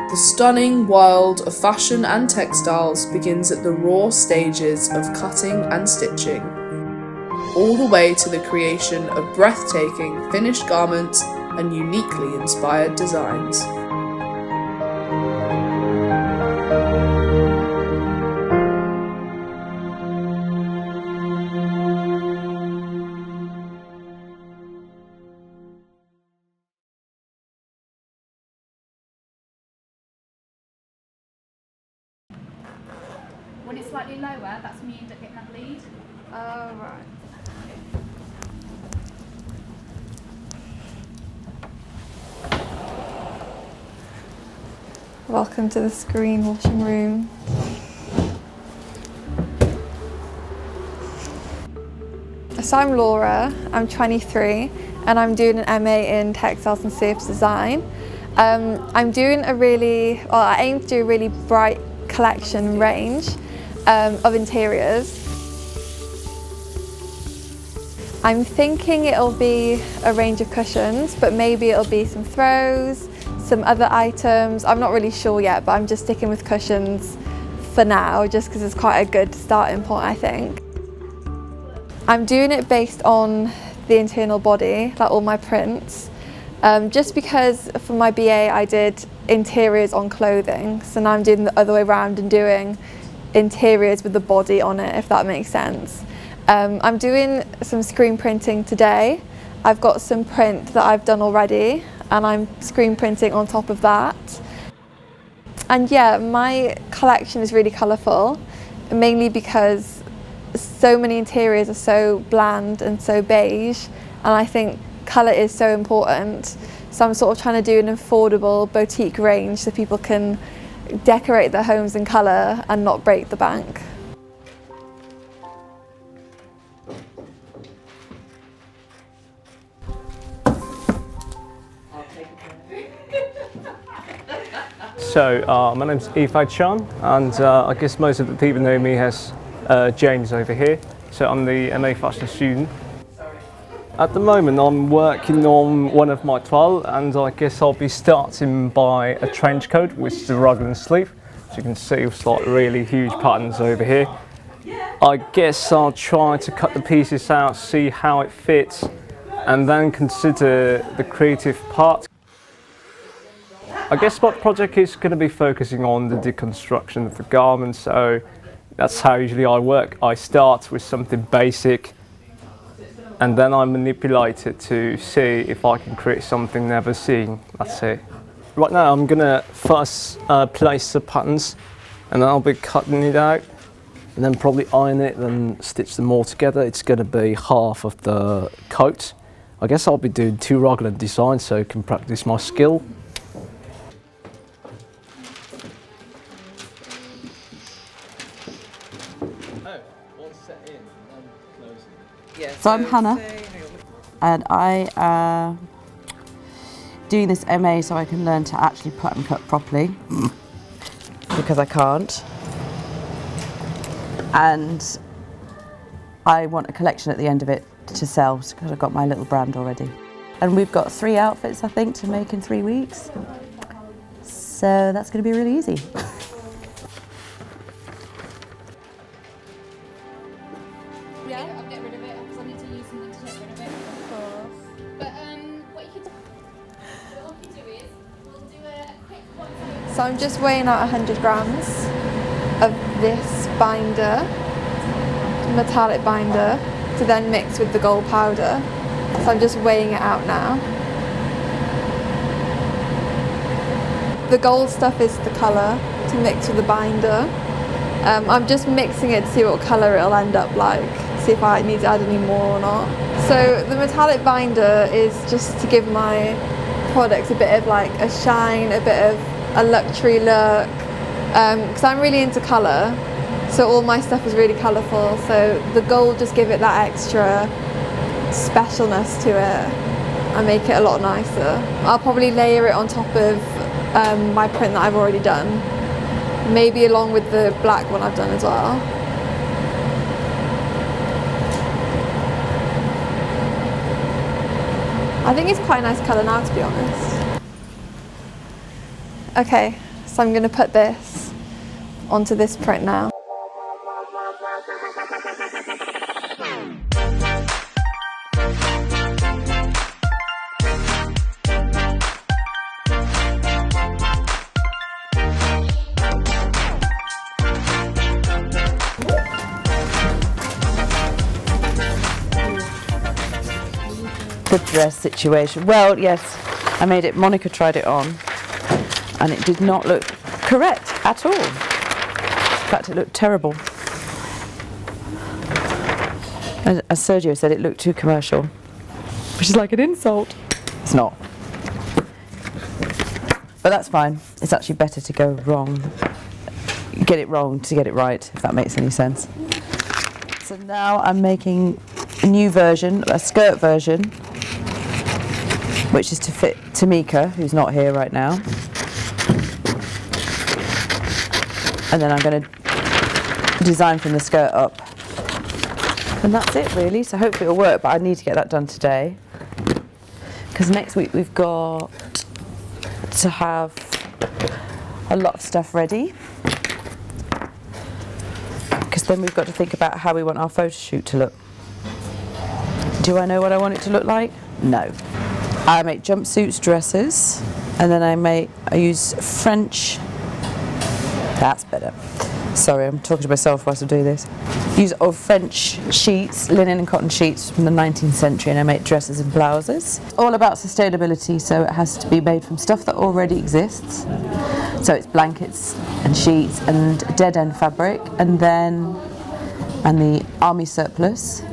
The stunning world of fashion and textiles begins at the raw stages of cutting and stitching, all the way to the creation of breathtaking finished garments and uniquely inspired designs. When it's slightly lower, that's when you end up getting that bleed. Oh, right. Welcome to the screen washing room. So I'm Laura, I'm 23 and I'm doing an MA in Textiles and Surface Design. I'm doing I aim to do a really bright collection range of interiors. I'm thinking it'll be a range of cushions, but maybe it'll be some throws, some other items. I'm not really sure yet, but I'm just sticking with cushions for now, just because it's quite a good starting point, I think. I'm doing it based on the internal body, like all my prints, just because for my BA I did interiors on clothing, so now I'm doing the other way around and doing interiors with the body on it, if that makes sense. I'm doing some screen printing today. I've got some print that I've done already and I'm screen printing on top of that. And yeah, my collection is really colourful, mainly because so many interiors are so bland and so beige, and I think colour is so important. So I'm sort of trying to do an affordable boutique range so people can decorate their homes in colour and not break the bank. So my name's Ifai Chan, and I guess most of the people know me as James over here. So I'm the MA fashion student. At the moment I'm working on one of my toiles, and I guess I'll be starting by a trench coat, which is the raglan sleeve. As you can see, it's like really huge patterns over here. I guess I'll try to cut the pieces out, see how it fits, and then consider the creative part. I guess my project is going to be focusing on the deconstruction of the garment, so that's how usually I work. I start with something basic and then I manipulate it to see if I can create something never seen. That's it. Right now I'm going to first place the patterns, and then I'll be cutting it out and then probably iron it, then stitch them all together. It's going to be half of the coat. I guess I'll be doing 2 raglan designs so I can practice my skill. So I'm Hannah, and I am doing this MA so I can learn to actually pattern cut properly, because I can't. And I want a collection at the end of it to sell, because I've got my little brand already. And we've got 3 outfits, I think, to make in 3 weeks. So that's going to be really easy. Yeah, I'll get rid of it because I need to use something to get rid of it. Of course. But what you could do is we'll do a quick one. So I'm just weighing out 100 grams of this binder, metallic binder, to then mix with the gold powder. So I'm just weighing it out now. The gold stuff is the colour to mix with the binder. I'm just mixing it to see what colour it'll end up like, see if I need to add any more or not. So the metallic binder is just to give my products a bit of like a shine, a bit of a luxury look, because I'm really into colour, so all my stuff is really colourful, so the gold just give it that extra specialness to it and make it a lot nicer. I'll probably layer it on top of my print that I've already done, maybe along with the black one I've done as well. I think it's quite a nice colour now, to be honest. Okay, So I'm going to put this onto this print now. The dress situation. Well, yes, I made it. Monica tried it on, and it did not look correct at all. In fact, it looked terrible. As Sergio said, it looked too commercial, which is like an insult. It's not. But that's fine. It's actually better to go wrong, get it wrong to get it right, if that makes any sense. So now I'm making a new version, a skirt version, which is to fit Tamika, who's not here right now. And then I'm going to design from the skirt up. And that's it really, so hopefully it'll work, but I need to get that done today. Because next week we've got to have a lot of stuff ready. Because then we've got to think about how we want our photo shoot to look. Do I know what I want it to look like? No. I make jumpsuits, dresses, and then I use French, that's better. Sorry, I'm talking to myself whilst I do this. Use of French sheets, linen and cotton sheets from the 19th century, and I make dresses and blouses. All about sustainability, so it has to be made from stuff that already exists. So it's blankets and sheets and dead end fabric, and the army surplus.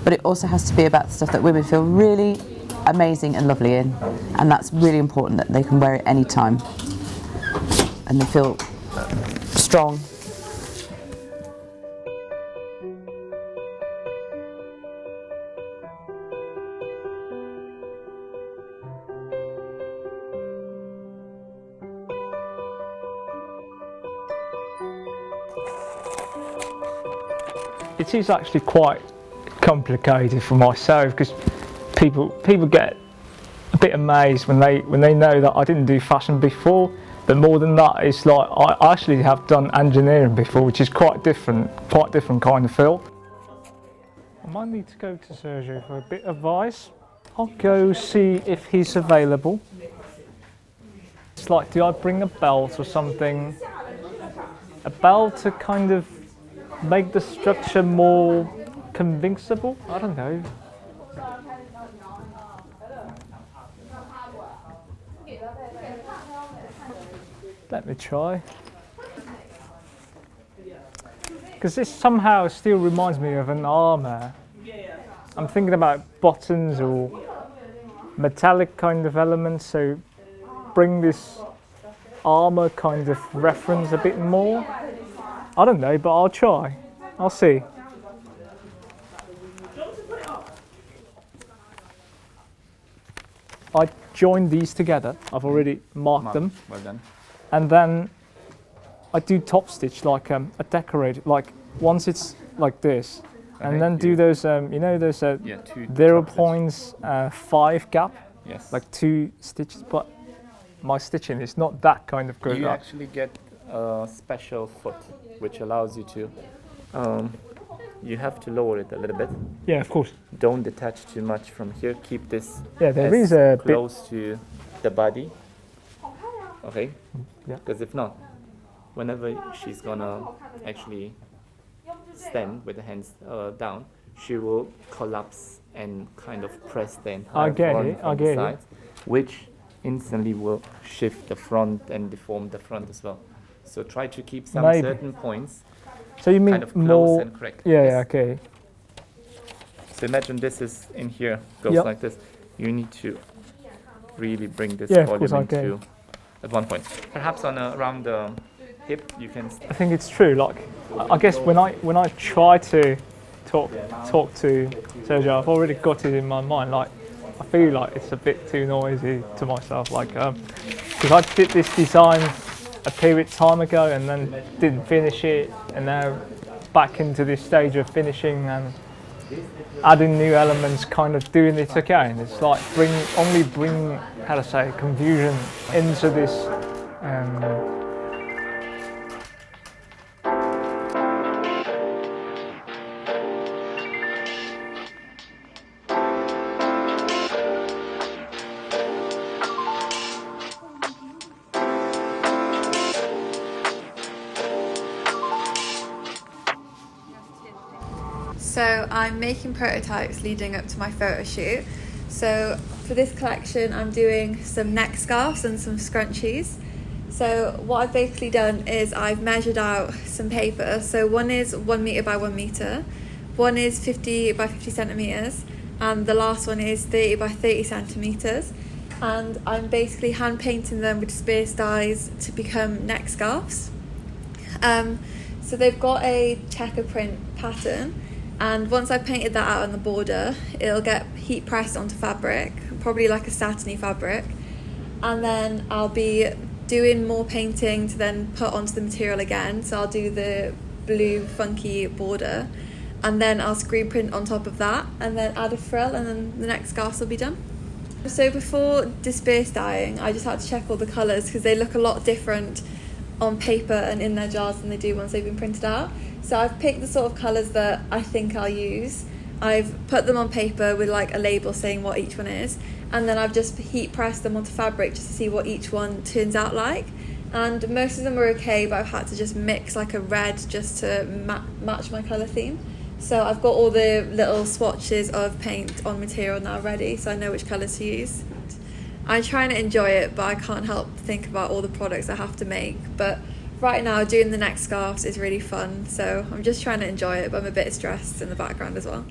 But it also has to be about the stuff that women feel really amazing and lovely in, and that's really important, that they can wear it any time and they feel strong. It is actually quite complicated for myself, because people get a bit amazed when they know that I didn't do fashion before. But more than that, it's like I actually have done engineering before, which is quite different kind of field. I might need to go to Sergio for a bit of advice. I'll go see if he's available. It's like, do I bring a belt or something? A belt to kind of make the structure more convincible? I don't know. Let me try. Because this somehow still reminds me of an armour. I'm thinking about buttons or metallic kind of elements, so bring this armour kind of reference a bit more. I don't know, but I'll try. I'll see. I joined these together. I've already marked them. Well done. And then I do top stitch like a decorated, like once it's like this, and then do those, you know, those 0.5 gap, Yes. like 2 stitches. But my stitching is not that kind of good. You actually get a special foot, which allows you to. You have to lower it a little bit. Yeah, of course. Don't detach too much from here. Keep this There is a bit close to the body. Okay. Yeah. Because if not, whenever she's gonna actually stand with the hands down, she will collapse and kind of press the entire front from the sides, which instantly will shift the front and deform the front as well. So try to keep some certain points. So you mean kind of close more? And correct. Yeah, Yes. yeah, okay. So imagine this is in here, goes Yep. like this. You need to really bring this Yeah, of volume course, into at one point. Perhaps on around the hip, you can. I think it's true. Like, I guess when I try to talk to Sergio, I've already got it in my mind. Like, I feel like it's a bit too noisy to myself. Like, because I did this design a period time ago and then didn't finish it, and now back into this stage of finishing and adding new elements, kind of doing it again. It's like bring how to say, confusion into this I'm making prototypes leading up to my photo shoot. So for this collection I'm doing some neck scarves and some scrunchies. So what I've basically done is I've measured out some paper. So one is 1 metre by 1 metre, one is 50 by 50 centimetres, and the last one is 30 by 30 centimetres. And I'm basically hand painting them with space dyes to become neck scarves. So they've got a checker print pattern, and once I've painted that out on the border, it'll get heat pressed onto fabric, probably like a satiny fabric, and then I'll be doing more painting to then put onto the material again. So I'll do the blue funky border, and then I'll screen print on top of that, and then add a frill, and then the next scarves will be done. So before disperse dyeing, I just had to check all the colours because they look a lot different on paper and in their jars than they do once they've been printed out. So I've picked the sort of colours that I think I'll use. I've put them on paper with like a label saying what each one is, and then I've just heat pressed them onto fabric just to see what each one turns out like. And most of them are okay, but I've had to just mix like a red just to match my colour theme. So I've got all the little swatches of paint on material now ready, so I know which colours to use. I'm trying to enjoy it, but I can't help think about all the products I have to make. But right now, doing the neck scarves is really fun, so I'm just trying to enjoy it, but I'm a bit stressed in the background as well.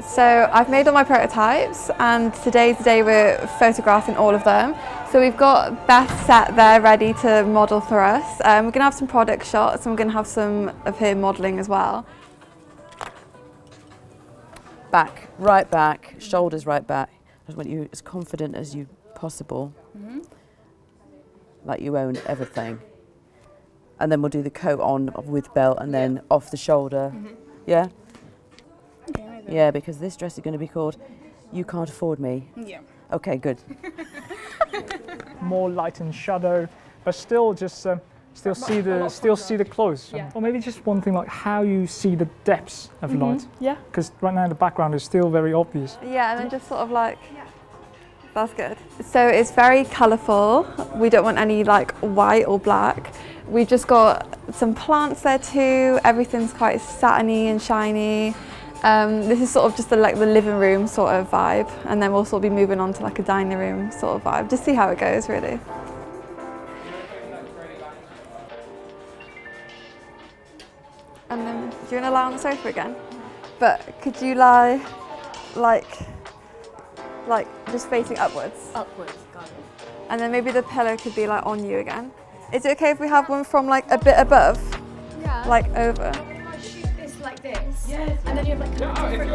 So I've made all my prototypes, and today's the day we're photographing all of them. So we've got Beth set there ready to model for us. We're going to have some product shots, and we're going to have some of her modelling as well. Back, right back, shoulders right back. I just want you as confident as you possible, like you own everything. And then we'll do the coat on with belt, and then off the shoulder. Yeah? Yeah, because this dress is going to be called You Can't Afford Me. Yeah. Okay, good. More light and shadow, but still just still see the clothes. Yeah. Or maybe just one thing like how you see the depths of light. Yeah. Because right now the background is still very obvious. Yeah, and then just sort of like, that's good. So it's very colourful. We don't want any like white or black. We've just got some plants there too. Everything's quite satiny and shiny. This is sort of just the living room sort of vibe, and then we'll sort of be moving on to like a dining room sort of vibe. Just see how it goes, really. And then, do you want to lie on the sofa again? But could you lie, like just facing upwards? Upwards, got it. And then maybe the pillow could be like on you again. Is it okay if we have one from like a bit above? Yeah. Like over? It's like this. Yes. And then you have like different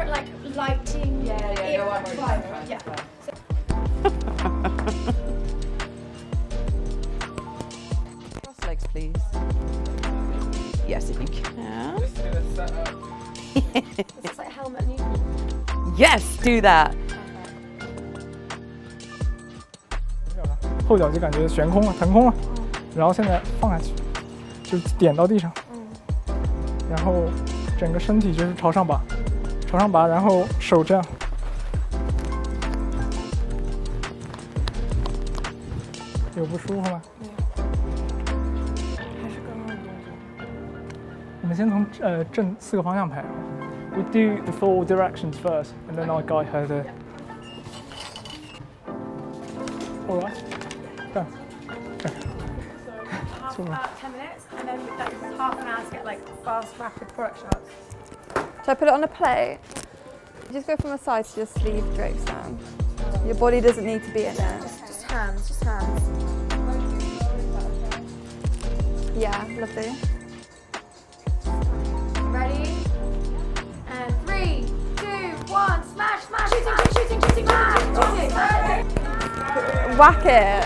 like lighting. Yeah. Cross legs, please. Yes, if you can. It's like helmet and Yes, do that. 后脚就感觉悬空了，腾空了，然后现在放下去，就点到地上，然后整个身体就是朝上拔，然后手这样。有不舒服吗？还是刚刚的动作。我们先从正4个方向排。We do the 4 directions first, and then I guide her there. All right. Done. So about 10 minutes, and then that's half an hour to get like fast, rapid product shots. Should I put it on a plate? Just go from the side so your sleeve drapes down. Your body doesn't need to be in it. Just hands, just hands. Yeah, lovely. Ready? And 3, 2, 1, smash, smash, shooting, smash, shooting. Whack it!